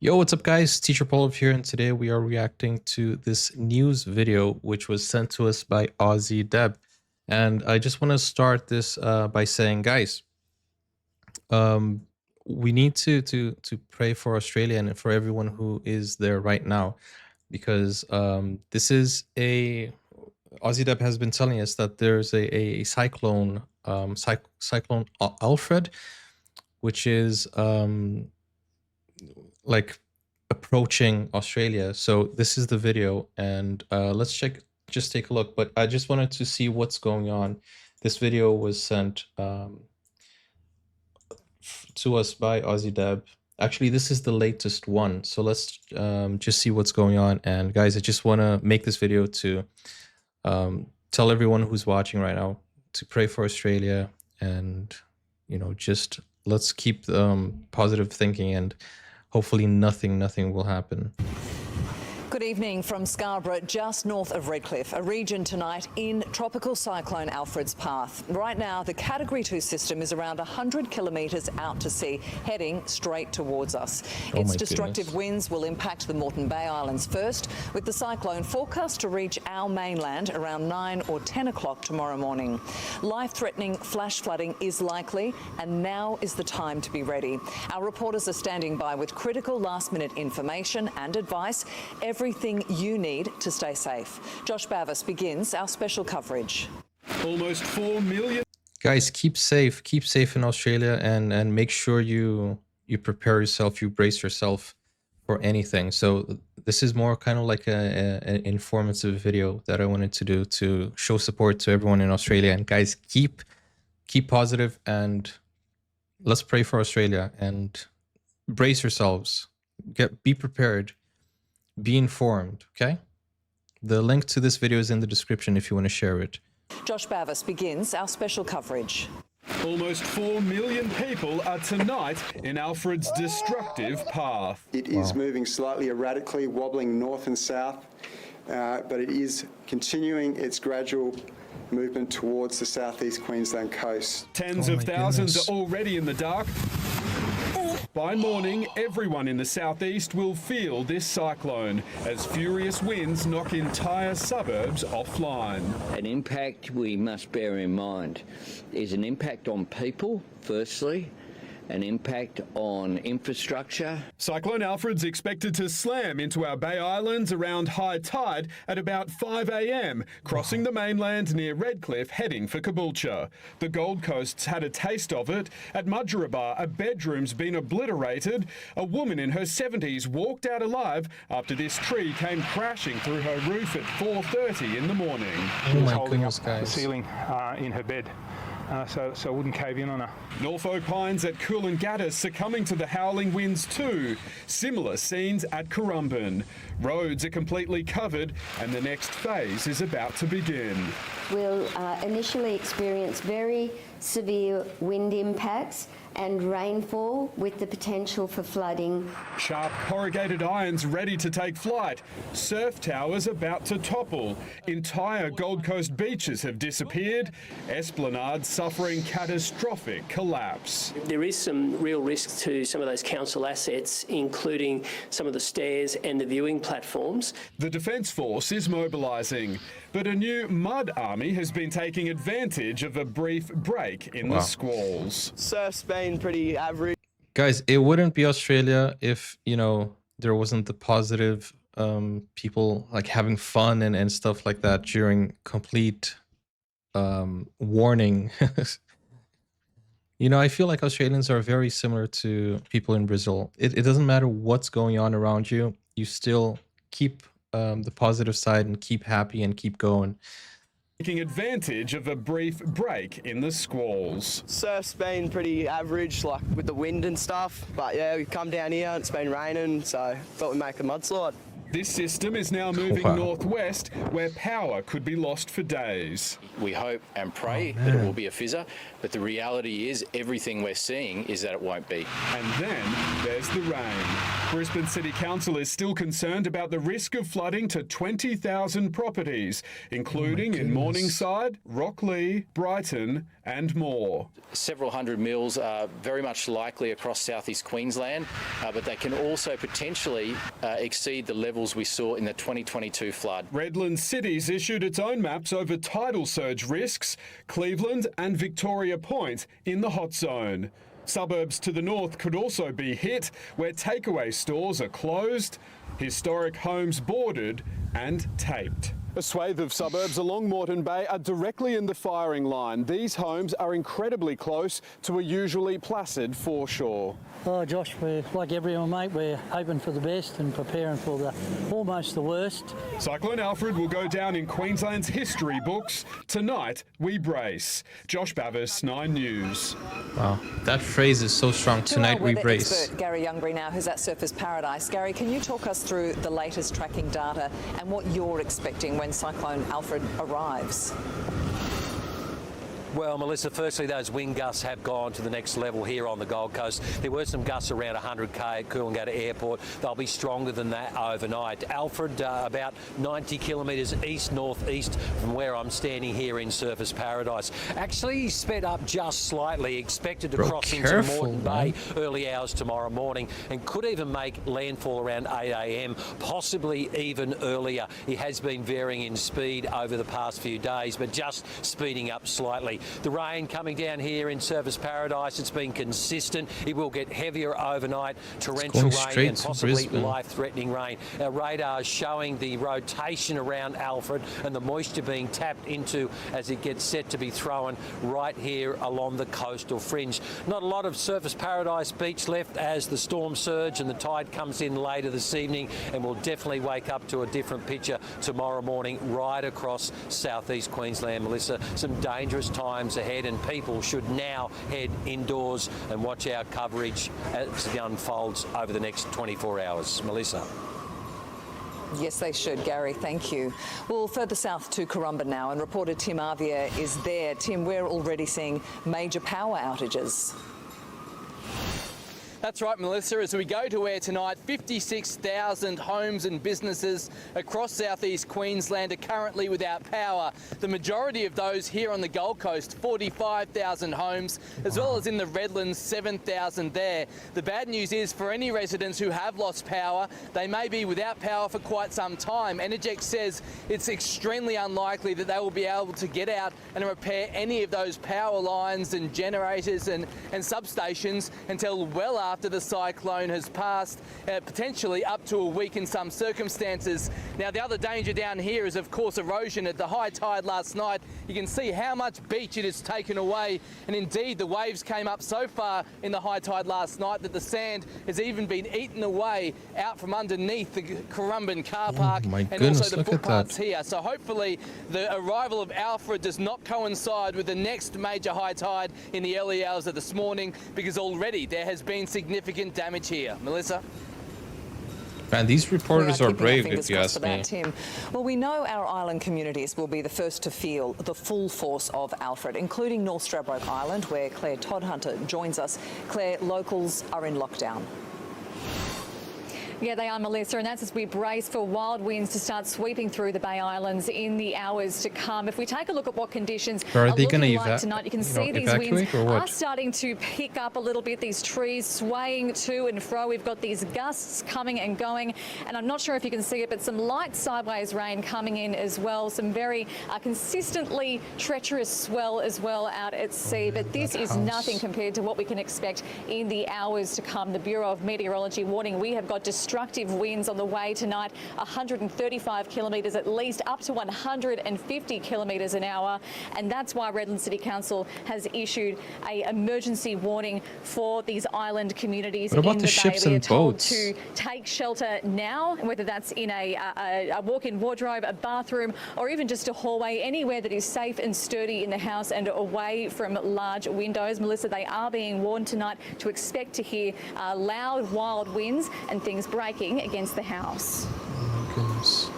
Yo, what's up guys? Teacher Paul here, and today we are reacting to this news video which was sent to us by Aussie Deb. And I just want to start this by saying, guys, we need to pray for Australia and for everyone who is there right now, because this is Aussie Deb has been telling us that there's a cyclone, Cyclone Alfred, which is like approaching Australia. So this is the video, and let's just take a look. But I just wanted to see what's going on. This video was sent to us by Aussie Deb. Actually, this is the latest one, so let's just see what's going on. And guys, I just want to make this video to tell everyone who's watching right now to pray for Australia, and just let's keep positive thinking, and hopefully nothing will happen. Good evening from Scarborough, just north of Redcliffe, a region tonight in Tropical Cyclone Alfred's path. Right now, the Category 2 system is around 100 kilometres out to sea, heading straight towards us. Its destructive winds will impact the Moreton Bay Islands first, with the cyclone forecast to reach our mainland around 9 or 10 o'clock tomorrow morning. Life-threatening flash flooding is likely, and now is the time to be ready. Our reporters are standing by with critical last-minute information and advice. Everything you need to stay safe. Josh Bavis begins our special coverage. Almost 4 million. Guys, keep safe in Australia, and make sure you prepare yourself, you brace yourself for anything. So this is more kind of like an informative video that I wanted to do to show support to everyone in Australia. And guys, keep positive, and let's pray for Australia, and brace yourselves. Be prepared. Be informed, okay? The link to this video is in the description if you want to share it. Josh Bavis begins our special coverage. Almost 4 million people are tonight in Alfred's destructive path. It is moving slightly erratically, wobbling north and south, but it is continuing its gradual movement towards the southeast Queensland coast. Tens of thousands are already in the dark. By morning, everyone in the southeast will feel this cyclone as furious winds knock entire suburbs offline. An impact we must bear in mind is an impact on people, firstly, an impact on infrastructure. Cyclone Alfred's expected to slam into our Bay Islands around high tide at about 5 a.m, crossing the mainland near Redcliffe, heading for Caboolture. The Gold Coast's had a taste of it. At Mudgeeraba, a bedroom's been obliterated. A woman in her 70s walked out alive after this tree came crashing through her roof at 4:30 in the morning. Oh my goodness, guys. The ceiling in her bed. So it wouldn't cave in on her. Norfolk Pines at Coolangatta succumbing to the howling winds too. Similar scenes at Currumbin. Roads are completely covered, and the next phase is about to begin. We'll initially experience very severe wind impacts and rainfall with the potential for flooding. Sharp corrugated irons ready to take flight. Surf towers about to topple. Entire Gold Coast beaches have disappeared. Esplanades suffering catastrophic collapse. There is some real risk to some of those council assets, including some of the stairs and the viewing platforms. The Defence Force is mobilising, but a new mud army has been taking advantage of a brief break in the squalls. Surf's been pretty average. Guys, it wouldn't be Australia if, there wasn't the positive people like having fun and stuff like that during complete warning. I feel like Australians are very similar to people in Brazil. It doesn't matter what's going on around you. You still keep the positive side and keep happy and keep going. Taking advantage of a brief break in the squalls. Surf's been pretty average, like with the wind and stuff. But yeah, we've come down here and it's been raining, so thought we'd make a mudslide. This system is now moving northwest, where power could be lost for days. We hope and pray that it will be a fizzer, but the reality is everything we're seeing is that it won't be. And then there's the rain. Brisbane City Council is still concerned about the risk of flooding to 20,000 properties, including in Morningside, Rocklea, Brighton and more. Several hundred mils are very much likely across southeast Queensland, but they can also potentially exceed the levels we saw in the 2022 flood. Redland Cities issued its own maps over tidal surge risks, Cleveland and Victoria Point in the hot zone. Suburbs to the north could also be hit, where takeaway stores are closed, historic homes boarded and taped. A swathe of suburbs along Moreton Bay are directly in the firing line. These homes are incredibly close to a usually placid foreshore. Oh, Josh, we're like everyone, mate. We're hoping for the best and preparing for almost the worst. Cyclone Alfred will go down in Queensland's history books. Tonight, we brace. Josh Bavis, 9 News. Wow, that phrase is so strong. Tonight we brace. Expert Gary Youngbury now, who's at Surfers Paradise. Gary, can you talk us through the latest tracking data and what you're expecting when Cyclone Alfred arrives? Well, Melissa, firstly, those wind gusts have gone to the next level here on the Gold Coast. There were some gusts around 100k at Coolangatta Airport. They'll be stronger than that overnight. Alfred, about 90 kilometres east-northeast from where I'm standing here in Surfers Paradise. Actually sped up just slightly, expected to cross into Moreton Bay early hours tomorrow morning and could even make landfall around 8 a.m, possibly even earlier. He has been varying in speed over the past few days, but just speeding up slightly. The rain coming down here in Surfers Paradise, it's been consistent. It will get heavier overnight, torrential rain and possibly life-threatening rain. Our radar is showing the rotation around Alfred and the moisture being tapped into as it gets set to be thrown right here along the coastal fringe. Not a lot of Surfers Paradise beach left as the storm surge and the tide comes in later this evening, and we'll definitely wake up to a different picture tomorrow morning right across southeast Queensland, Melissa. Some dangerous times ahead, and people should now head indoors and watch our coverage as it unfolds over the next 24 hours. Melissa. Yes, they should, Gary. Thank you. Well, further south to Currumbin now, and reporter Tim Avia is there. Tim, we're already seeing major power outages. That's right, Melissa. As we go to air tonight, 56,000 homes and businesses across southeast Queensland are currently without power. The majority of those here on the Gold Coast, 45,000 homes, as well as in the Redlands, 7,000 there. The bad news is for any residents who have lost power, they may be without power for quite some time. Energex says it's extremely unlikely that they will be able to get out and repair any of those power lines and generators and substations until well after the cyclone has passed, potentially up to a week in some circumstances. Now, the other danger down here is, of course, erosion. At the high tide last night, you can see how much beach it has taken away, and indeed the waves came up so far in the high tide last night that the sand has even been eaten away out from underneath the Currumbin car park and also the footpaths here. So hopefully the arrival of Alfred does not coincide with the next major high tide in the early hours of this morning, because already there has been significant damage here. Melissa? Man, these reporters are brave, if you ask me. Tim. Well, we know our island communities will be the first to feel the full force of Alfred, including North Stradbroke Island, where Claire Toddhunter joins us. Claire, locals are in lockdown. Yeah, they are, Melissa, and that's as we brace for wild winds to start sweeping through the Bay Islands in the hours to come. If we take a look at what conditions are looking like tonight, you can see these winds are starting to pick up a little bit, these trees swaying to and fro. We've got these gusts coming and going, and I'm not sure if you can see it, but some light sideways rain coming in as well, some very consistently treacherous swell as well out at sea. But this is nothing compared to what we can expect in the hours to come. The Bureau of Meteorology warning we have got destructive winds on the way tonight, 135 kilometres at least, up to 150 kilometres an hour. And that's why Redland City Council has issued an emergency warning for these island communities in the Bay. They are told to take shelter now, whether that's in a walk-in wardrobe, a bathroom, or even just a hallway, anywhere that is safe and sturdy in the house and away from large windows. Melissa, they are being warned tonight to expect to hear loud, wild winds and things breaking against the house. Oh my goodness.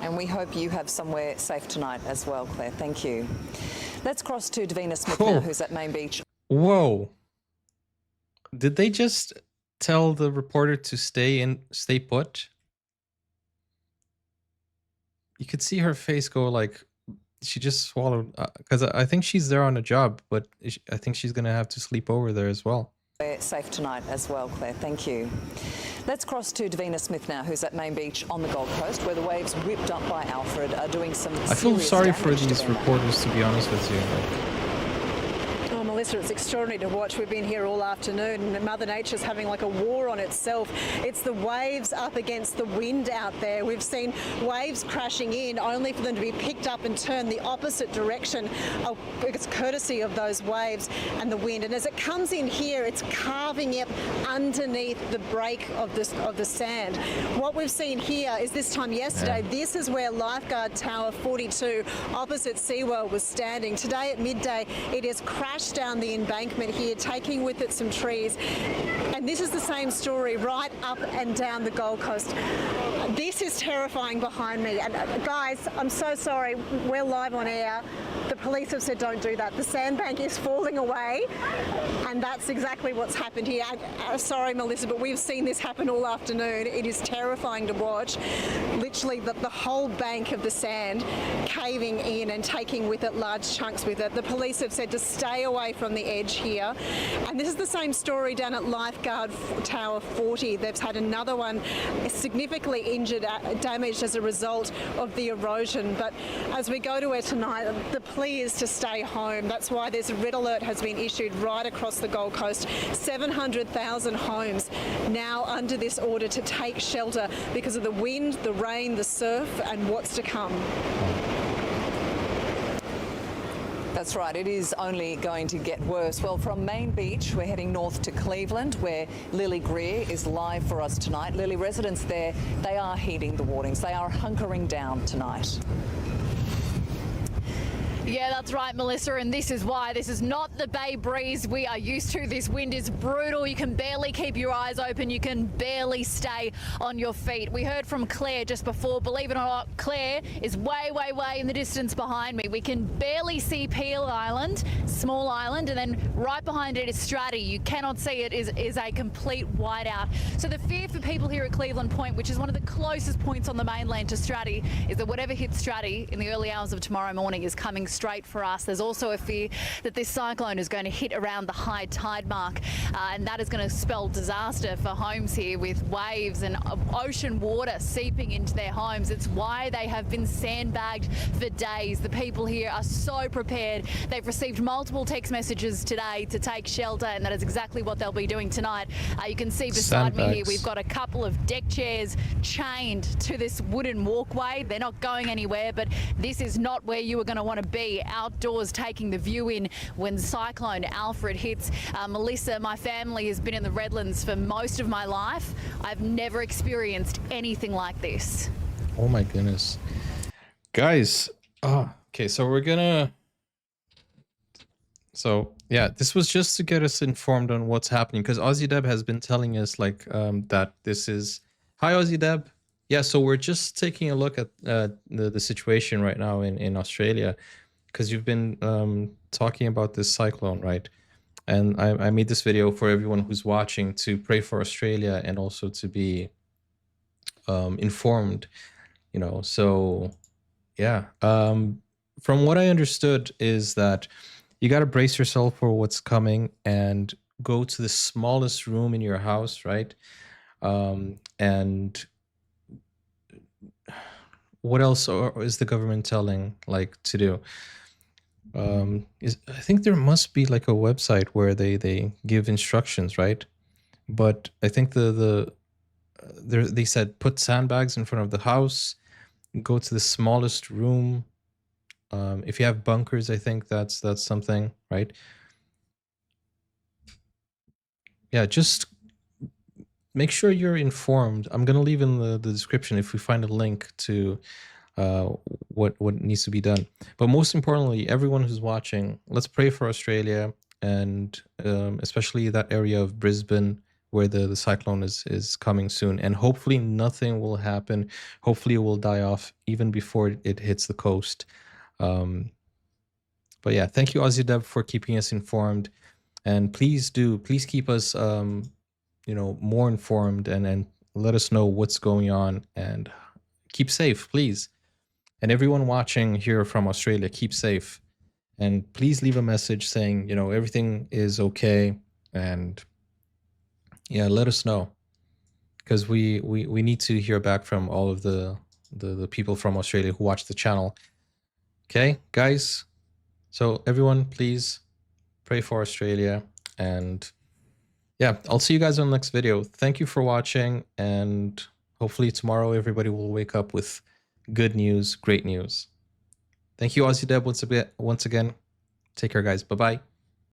And we hope you have somewhere safe tonight as well, Claire. Thank you. Let's cross to Davina Smith now, who's at Main Beach. Whoa. Did they just tell the reporter to stay put, you could see her face go like she just swallowed, because I think she's there on a job, but I think she's gonna have to sleep over there as well. We're safe tonight as well, Claire. Thank you. Let's cross to Davina Smith now, who's at Main Beach on the Gold Coast, where the waves whipped up by Alfred are doing some serious I feel sorry for damage to these their reporters, to be honest with you. Oh, Melissa, it's extraordinary to watch. We've been here all afternoon and Mother Nature's having like a war on itself. It's the waves up against the wind out there. We've seen waves crashing in only for them to be picked up and turned the opposite direction. It's courtesy of those waves and the wind. And as it comes in here, it's carving it underneath the break of the sand. What we've seen here is this time yesterday, this is where Lifeguard Tower 42 opposite SeaWorld was standing. Today at midday, it has crashed down the embankment here, taking with it some trees. And this is the same story right up and down the Gold Coast. This is terrifying behind me. And guys, I'm so sorry. We're live on air. The police have said don't do that. The sandbank is falling away, and that's exactly what's happened here. Sorry, Melissa, but we've seen this happen all afternoon. It is terrifying to watch. Literally, the whole bank of the sand caving in and taking with it large chunks with it. The police have said to stay away from the edge here. And this is the same story down at Lifeguard Tower 40. They've had another one significantly injured, damaged as a result of the erosion. But as we go to it tonight, the plea is to stay home. That's why there's a red alert has been issued right across the Gold Coast. 700,000 homes now under this order to take shelter because of the wind, the rain, the surf, and what's to come. That's right, it is only going to get worse. Well, from Main Beach, we're heading north to Cleveland, where Lily Greer is live for us tonight. Lily, residents there, they are heeding the warnings. They are hunkering down tonight. Yeah, that's right, Melissa, and this is why. This is not the bay breeze we are used to. This wind is brutal. You can barely keep your eyes open. You can barely stay on your feet. We heard from Claire just before. Believe it or not, Claire is way, way, way in the distance behind me. We can barely see Peel Island, small island, and then right behind it is Straddie. You cannot see it. Is a complete whiteout. So the fear for people here at Cleveland Point, which is one of the closest points on the mainland to Straddie, is that whatever hits Straddie in the early hours of tomorrow morning is coming straight for us. There's also a fear that this cyclone is going to hit around the high tide mark, and that is going to spell disaster for homes here, with waves and ocean water seeping into their homes. It's why they have been sandbagged for days. The people here are so prepared. They've received multiple text messages today to take shelter, and that is exactly what they'll be doing tonight. You can see beside me here, we've got a couple of deck chairs chained to this wooden walkway. They're not going anywhere, but this is not where you are going to want to be, outdoors taking the view in when Cyclone Alfred hits. Melissa, my family has been in the Redlands for most of my life. I've never experienced anything like this. Oh my goodness. Guys, okay, so yeah, this was just to get us informed on what's happening, because Aussie Deb has been telling us like that this is... Hi Aussie Deb. Yeah, so we're just taking a look at the situation right now in Australia, because you've been talking about this cyclone, right? And I made this video for everyone who's watching to pray for Australia and also to be informed, you know. So yeah, from what I understood is that you got to brace yourself for what's coming and go to the smallest room in your house, right? And what else is the government telling like to do? I think there must be like a website where they give instructions, right? But I think they said put sandbags in front of the house, go to the smallest room. If you have bunkers, I think that's something, right? Yeah, just make sure you're informed. I'm gonna leave in the description if we find a link to what needs to be done. But most importantly, everyone who's watching, let's pray for Australia, and especially that area of Brisbane where the cyclone is coming soon, and hopefully nothing will happen. Hopefully it will die off even before it hits the coast. But yeah, thank you Aussie Deb for keeping us informed, and please keep us more informed and let us know what's going on, and keep safe, please. And everyone watching here from Australia, keep safe. And please leave a message saying, everything is okay. And yeah, let us know. Because we need to hear back from all of the people from Australia who watch the channel. Okay, guys? So everyone, please pray for Australia. And yeah, I'll see you guys on the next video. Thank you for watching. And hopefully tomorrow everybody will wake up with good news, great news. Thank you, Aussie Deb, once again. Take care, guys. Bye-bye.